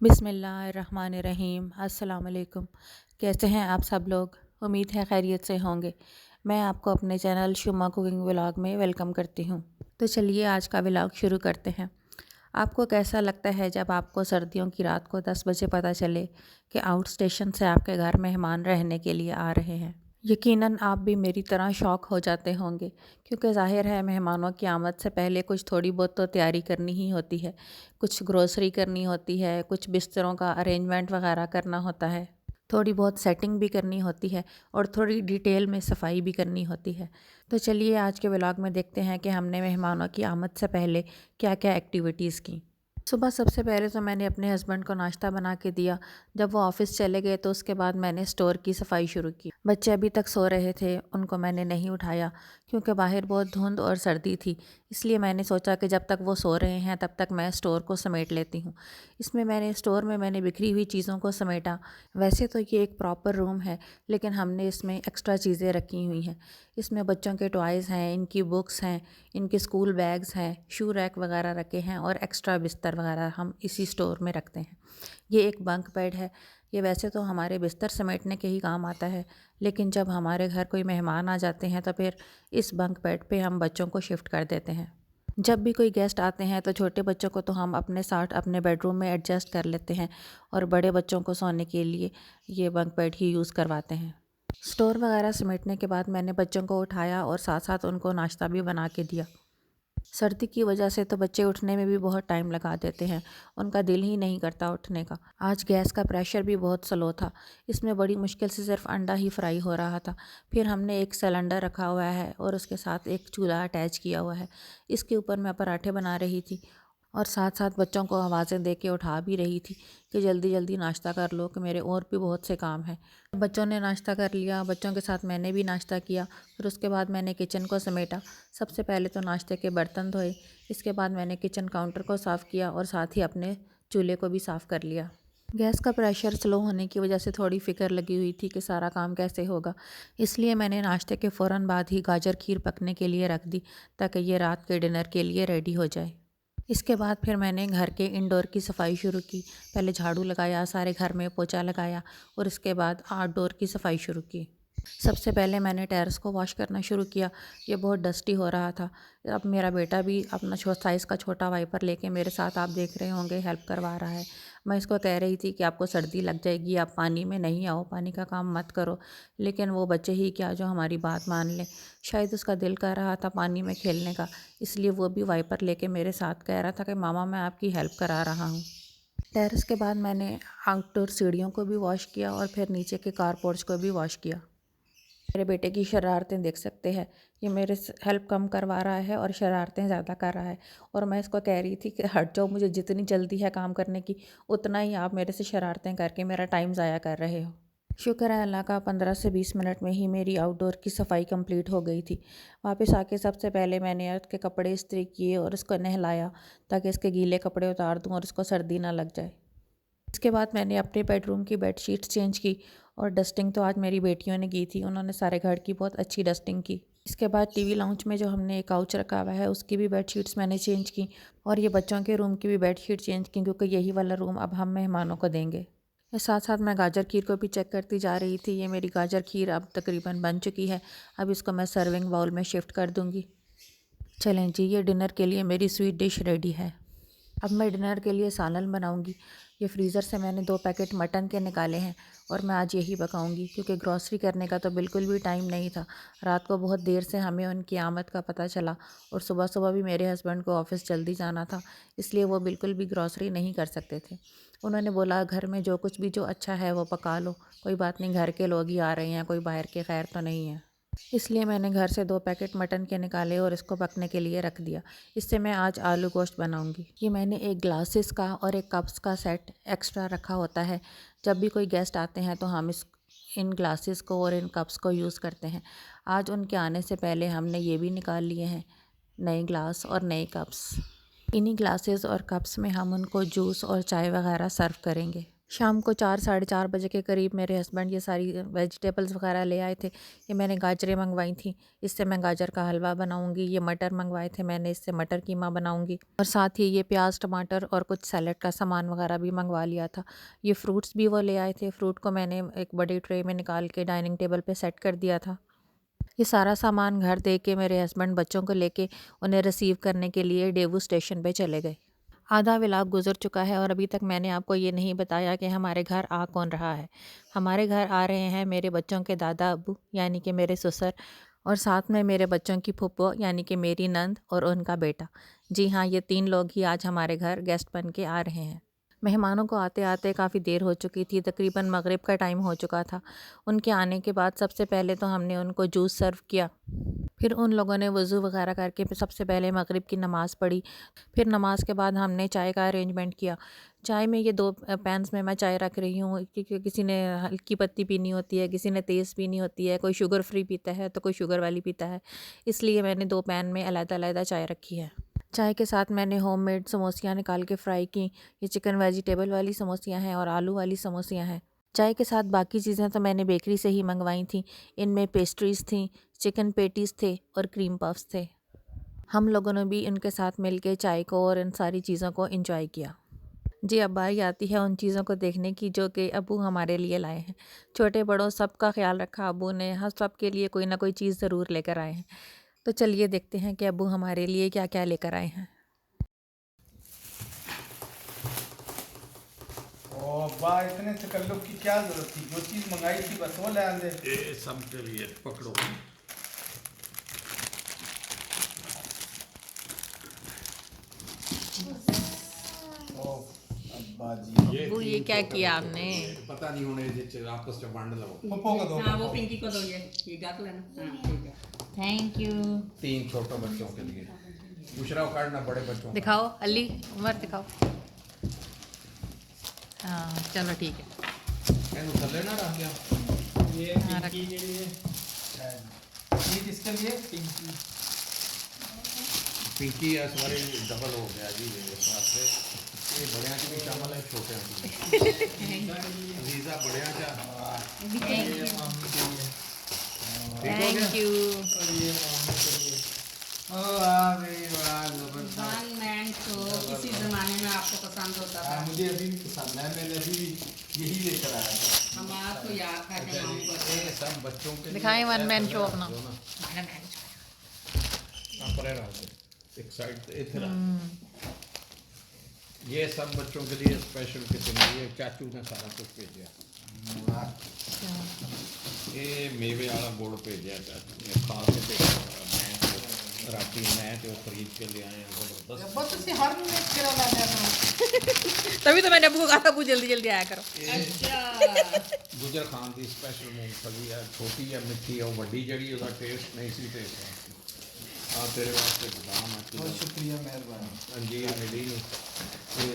बिस्मिल्लाहिर्रहमानिर्रहीम। अस्सलाम वालेकुम। कैसे हैं आप सब लोग? उम्मीद है खैरियत से होंगे। मैं आपको अपने चैनल शुमा कुकिंग व्लॉग में वेलकम करती हूँ। तो चलिए आज का व्लॉग शुरू करते हैं। आपको कैसा लगता है जब आपको सर्दियों की रात को 10 बजे पता चले कि आउट स्टेशन से आपके घर मेहमान रहने के लिए आ रहे हैं? यकीनन आप भी मेरी तरह शौक हो जाते होंगे, क्योंकि ज़ाहिर है मेहमानों की आमद से पहले कुछ थोड़ी बहुत तो तैयारी करनी ही होती है। कुछ ग्रोसरी करनी होती है, कुछ बिस्तरों का अरेंजमेंट वगैरह करना होता है, थोड़ी बहुत सेटिंग भी करनी होती है और थोड़ी डिटेल में सफाई भी करनी होती है। तो चलिए आज के व्लॉग में देखते हैं कि हमने मेहमानों की आमद से पहले क्या क्या एक्टिविटीज़ की। सुबह सबसे पहले तो मैंने अपने हस्बैंड को नाश्ता बना के दिया। जब वो ऑफ़िस चले गए तो उसके बाद मैंने स्टोर की सफाई शुरू की। बच्चे अभी तक सो रहे थे, उनको मैंने नहीं उठाया क्योंकि बाहर बहुत धुंध और सर्दी थी। इसलिए मैंने सोचा कि जब तक वो सो रहे हैं तब तक मैं स्टोर को समेट लेती हूँ। स्टोर में मैंने बिखरी हुई चीज़ों को समेटा। वैसे तो ये एक प्रॉपर रूम है, लेकिन हमने इसमें एक्स्ट्रा चीज़ें रखी हुई हैं। इसमें बच्चों के टॉयज़ हैं, इनकी बुक्स हैं, इनके स्कूल बैग्स हैं, शू रैक वगैरह रखे हैं और एक्स्ट्रा बिस्तर वगैरह हम इसी स्टोर में रखते हैं। ये एक बंक बेड है। ये वैसे तो हमारे बिस्तर समेटने के ही काम आता है, लेकिन जब हमारे घर कोई मेहमान आ जाते हैं तो फिर इस बंक बेड पे हम बच्चों को शिफ्ट कर देते हैं। जब भी कोई गेस्ट आते हैं तो छोटे बच्चों को तो हम अपने साथ अपने बेडरूम में एडजस्ट कर लेते हैं और बड़े बच्चों को सोने के लिए ये बंक बेड ही यूज़ करवाते हैं। स्टोर वगैरह समेटने के बाद मैंने बच्चों को उठाया और साथ साथ उनको नाश्ता भी बना के दिया। सर्दी की वजह से तो बच्चे उठने में भी बहुत टाइम लगा देते हैं, उनका दिल ही नहीं करता उठने का। आज गैस का प्रेशर भी बहुत स्लो था, इसमें बड़ी मुश्किल से सिर्फ अंडा ही फ्राई हो रहा था। फिर हमने एक सिलेंडर रखा हुआ है और उसके साथ एक चूल्हा अटैच किया हुआ है। इसके ऊपर मैं पराठे बना रही थी और साथ साथ बच्चों को आवाज़ें दे के उठा भी रही थी कि जल्दी जल्दी नाश्ता कर लो, कि मेरे और भी बहुत से काम हैं। बच्चों ने नाश्ता कर लिया, बच्चों के साथ मैंने भी नाश्ता किया। फिर उसके बाद मैंने किचन को समेटा। सबसे पहले तो नाश्ते के बर्तन धोए, इसके बाद मैंने किचन काउंटर को साफ़ किया और साथ ही अपने चूल्हे को भी साफ़ कर लिया। गैस का प्रेशर स्लो होने की वजह से थोड़ी फ़िक्र लगी हुई थी कि सारा काम कैसे होगा, इसलिए मैंने नाश्ते के फ़ौरन बाद ही गाजर खीर पकने के लिए रख दी ताकि ये रात के डिनर के लिए रेडी हो जाए। इसके बाद फिर मैंने घर के इंडोर की सफाई शुरू की। पहले झाड़ू लगाया, सारे घर में पोछा लगाया और इसके बाद आउटडोर की सफाई शुरू की। सबसे पहले मैंने टेरेस को वॉश करना शुरू किया। ये बहुत डस्टी हो रहा था। अब मेरा बेटा भी अपना साइज़ का छोटा वाइपर लेके मेरे साथ, आप देख रहे होंगे, हेल्प करवा रहा है। मैं इसको कह रही थी कि आपको सर्दी लग जाएगी, आप पानी में नहीं आओ, पानी का काम मत करो, लेकिन वो बच्चे ही क्या जो हमारी बात मान लें। शायद उसका दिल कर रहा था पानी में खेलने का, इसलिए वो भी वाइपर लेके मेरे साथ कह रहा था कि मामा मैं आपकी हेल्प करा रहा हूँ। टेरेस के बाद मैंने आउटडोर सीढ़ियों को भी वॉश किया और फिर नीचे के कार पोर्च को भी वॉश किया। मेरे बेटे की शरारतें देख सकते हैं, ये मेरे से हेल्प कम करवा रहा है और शरारतें ज़्यादा कर रहा है। और मैं इसको कह रही थी कि हट जाओ, मुझे जितनी जल्दी है काम करने की उतना ही आप मेरे से शरारतें करके मेरा टाइम ज़ाया कर रहे हो। शुक्र है अल्लाह का, 15 से 20 मिनट में ही मेरी आउटडोर की सफाई कंप्लीट हो गई थी। वापस आके सबसे पहले मैंने अर्थ के कपड़े इस्त्री किए और उसको नहलाया ताकि इसके गीले कपड़े उतार दूँ और इसको सर्दी ना लग जाए। इसके बाद मैंने अपने बेडरूम की बेडशीट्स चेंज की और डस्टिंग तो आज मेरी बेटियों ने की थी, उन्होंने सारे घर की बहुत अच्छी डस्टिंग की। इसके बाद टीवी लाउंज में जो हमने एक काउच रखा हुआ है उसकी भी बेडशीट्स मैंने चेंज की और ये बच्चों के रूम की भी बेडशीट चेंज की, क्योंकि यही वाला रूम अब हम मेहमानों को देंगे। साथ साथ मैं गाजर खीर को भी चेक करती जा रही थी। ये मेरी गाजर खीर अब तकरीबन बन चुकी है। अब इसको मैं सर्विंग बाउल में शिफ्ट कर दूँगी। चलें जी, ये डिनर के लिए मेरी स्वीट डिश रेडी है। अब मैं डिनर के लिए सालन बनाऊंगी। ये फ्रीज़र से मैंने 2 पैकेट मटन के निकाले हैं और मैं आज यही पकाऊंगी, क्योंकि ग्रॉसरी करने का तो बिल्कुल भी टाइम नहीं था। रात को बहुत देर से हमें उनकी आमद का पता चला और सुबह सुबह भी मेरे हस्बैंड को ऑफ़िस जल्दी जाना था, इसलिए वो बिल्कुल भी ग्रॉसरी नहीं कर सकते थे। उन्होंने बोला घर में जो कुछ भी जो अच्छा है वो पका लो, कोई बात नहीं, घर के लोग ही आ रहे हैं, कोई बाहर के खैर तो नहीं है। इसलिए मैंने घर से 2 पैकेट मटन के निकाले और इसको पकने के लिए रख दिया। इससे मैं आज आलू गोश्त बनाऊंगी। ये मैंने एक ग्लासेस का और एक कप्स का सेट एक्स्ट्रा रखा होता है। जब भी कोई गेस्ट आते हैं तो हम इन ग्लासेस को और इन कप्स को यूज़ करते हैं। आज उनके आने से पहले हमने ये भी निकाल लिए हैं, नए ग्लास और नए कप्स। इन्हीं ग्लासेस और कप्स में हम उनको जूस और चाय वगैरह सर्व करेंगे। शाम को 4 साढ़े 4 बजे के करीब मेरे हस्बैंड ये सारी वेजिटेबल्स वगैरह ले आए थे। ये मैंने गाजरें मंगवाई थी, इससे मैं गाजर का हलवा बनाऊंगी। ये मटर मंगवाए थे मैंने, इससे मटर कीमा बनाऊंगी। और साथ ही ये प्याज टमाटर और कुछ सैलेड का सामान वगैरह भी मंगवा लिया था। ये फ्रूट्स भी वो ले आए थे। फ्रूट को मैंने एक बड़ी ट्रे में निकाल के डाइनिंग टेबल पर सेट कर दिया था। ये सारा सामान घर दे के मेरे हस्बैंड बच्चों को लेके उन्हें रिसीव करने के लिए डेवू स्टेशन पे चले गए। आधा व्लॉग गुजर चुका है और अभी तक मैंने आपको ये नहीं बताया कि हमारे घर आ कौन रहा है। हमारे घर आ रहे हैं मेरे बच्चों के दादा अब्बू यानी कि मेरे ससुर, और साथ में मेरे बच्चों की फूफो यानी कि मेरी नंद और उनका बेटा। जी हाँ, ये 3 लोग ही आज हमारे घर गेस्ट बन के आ रहे हैं। मेहमानों को आते आते काफ़ी देर हो चुकी थी, तकरीबन मगरिब का टाइम हो चुका था। उनके आने के बाद सबसे पहले तो हमने उनको जूस सर्व किया। फिर उन लोगों ने वज़ू वगैरह करके फिर सबसे पहले मगरिब की नमाज़ पढ़ी। फिर नमाज के बाद हमने चाय का अरेंजमेंट किया। चाय में ये 2 पैन्स में मैं चाय रख रही हूँ, क्योंकि किसी ने हल्की पत्ती पीनी होती है, किसी ने तेज़ पीनी होती है, कोई शुगर फ्री पीता है तो कोई शुगर वाली पीता है। इसलिए मैंने 2 पैन में अलग-अलग चाय रखी है। चाय के साथ मैंने होममेड समोसियाँ निकाल के फ्राई की। ये चिकन वेजिटेबल वाली समोसियाँ हैं और आलू वाली समोसियाँ हैं। चाय के साथ बाकी चीज़ें तो मैंने बेकरी से ही मंगवाई थी। इनमें पेस्ट्रीज़ थी, चिकन पेटीज़ थे और क्रीम पफ्स थे। हम लोगों ने भी इनके साथ मिलके चाय को और इन सारी चीज़ों को एंजॉय किया। जी, अब बारी आती है उन चीज़ों को देखने की जो कि अब्बू हमारे लिए लाए हैं। छोटे बड़ों सबका ख्याल रखा अब्बू ने, हर सब के लिए कोई ना कोई चीज़ ज़रूर लेकर आए हैं। तो चलिए देखते हैं कि अब्बू हमारे लिए क्या-क्या लेकर आए हैं। ओ वाह, इतने तकल्लुफ की क्या जरूरत थी? जो चीज मंगाई थी बस वो ले आंदे। ये सब के लिए पकड़ो। ओ अब्बा जी, अब्बू ये क्या किया आपने? पता नहीं होने जे आपस में बांट लो। पप्पो को दो। हाँ वो पिंकी को दो, ये गा तो लेना। हाँ ठीक है। Thank you. 3 छोटे बच्चों के लिए बुशरा काटना, बड़े बच्चों का। दिखाओ अली, उमर दिखाओ। हाँ चलो ठीक है। ਇਹਨੂੰ ਥੱਲੇ ਨਾ ਰੱਖ ਗਿਆ। ये पिंकी के लिए। ये किसके लिए? पिंकी। पिंकी इस बार डबल हो गया जी इस वास्ते। ये बड़ियां च भी शामिल है, छोटे च। वीज़ा बड़ियां च। Thank you. और ये मामू के लिए। ओ वाह भाई वाह, जबरदस्त। वन मैन शो किसी जमाने में आपको पसंद होता था। मुझे अभी भी पसंद है, मैंने अभी भी यही लेकर आया था। हमारा तो याद था कि मामू को ये सब बच्चों के लिए दिखाएं वन मैन शो अपना। पर रख दे एक साइड पे इधर। ये सब बच्चों के लिए स्पेशल किस्म है। ये चाचू ने सारा कुछ भेजा। ये मेवे वाला गुड़ भेजा चाचू ने, खा के भेजा। मैं राती मैं तो खरीद के ले आए हैं जबरदस्त। बस उसे हर में तेरा ला दिया। तभी तो मैंने अब्बू को कहा था अब्बू जल्दी जल्दी आया करो। गुजर खान की स्पेशल मूंगफली है, छोटी है मिठी है, वड्डी जड़ी उसका टेस्ट नहीं सी टेस्ट है। हाँ तेरे वास्ते बादाम है। बहुत शुक्रिया, मेहरबानी। अंजीर मिली नहीं,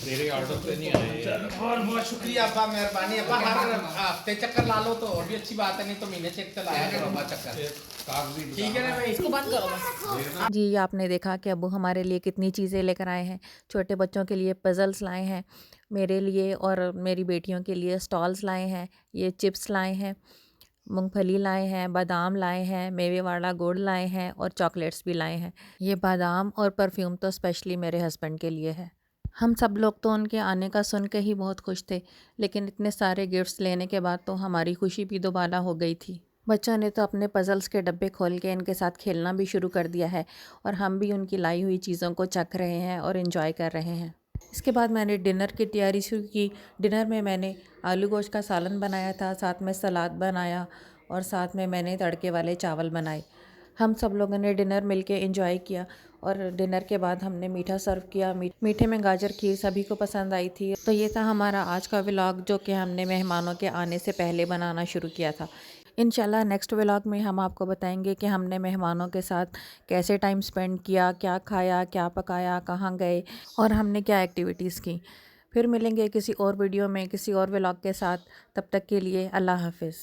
तेरे ऑर्डर पे नहीं आए। बहुत बहुत शुक्रिया अब्बा, मेहरबानी अब्बा। हर हफ्ते चक्कर ला लो तो और भी अच्छी बात है, नहीं तो महीने चेक तो लाया करो अब्बा चक्कर। कागजी ठीक है ना भाई? इसको बंद करो बस। जी, आपने देखा कि अब्बू हमारे लिए कितनी चीज़ें लेकर आए हैं। छोटे बच्चों के लिए पज़ल्स लाए हैं, मेरे लिए और मेरी बेटियों के लिए स्टॉल्स लाए हैं, ये चिप्स लाए हैं, मूंगफली लाए हैं, बादाम लाए हैं, मेवे वाला गुड़ लाए हैं और चॉकलेट्स भी लाए हैं। ये बादाम और परफ्यूम तो स्पेशली मेरे हस्बैंड के लिए है। हम सब लोग तो उनके आने का सुन के ही बहुत खुश थे, लेकिन इतने सारे गिफ्ट्स लेने के बाद तो हमारी खुशी भी दोबारा हो गई थी। बच्चों ने तो अपने पज़ल्स के डब्बे खोल के इनके साथ खेलना भी शुरू कर दिया है और हम भी उनकी लाई हुई चीज़ों को चख रहे हैं और इन्जॉय कर रहे हैं। इसके बाद मैंने डिनर की तैयारी शुरू की। डिनर में मैंने आलू गोश्त का सालन बनाया था, साथ में सलाद बनाया और साथ में मैंने तड़के वाले चावल बनाए। हम सब लोगों ने डिनर मिलके एंजॉय किया और डिनर के बाद हमने मीठा सर्व किया। मीठे में गाजर खीर सभी को पसंद आई थी। तो ये था हमारा आज का व्लॉग जो कि हमने मेहमानों के आने से पहले बनाना शुरू किया था। इंशाल्लाह नेक्स्ट व्लॉग में हम आपको बताएंगे कि हमने मेहमानों के साथ कैसे टाइम स्पेंड किया, क्या खाया, क्या पकाया, कहाँ गए और हमने क्या एक्टिविटीज़ की। फिर मिलेंगे किसी और वीडियो में किसी और व्लॉग के साथ। तब तक के लिए अल्लाह हाफ़िज़।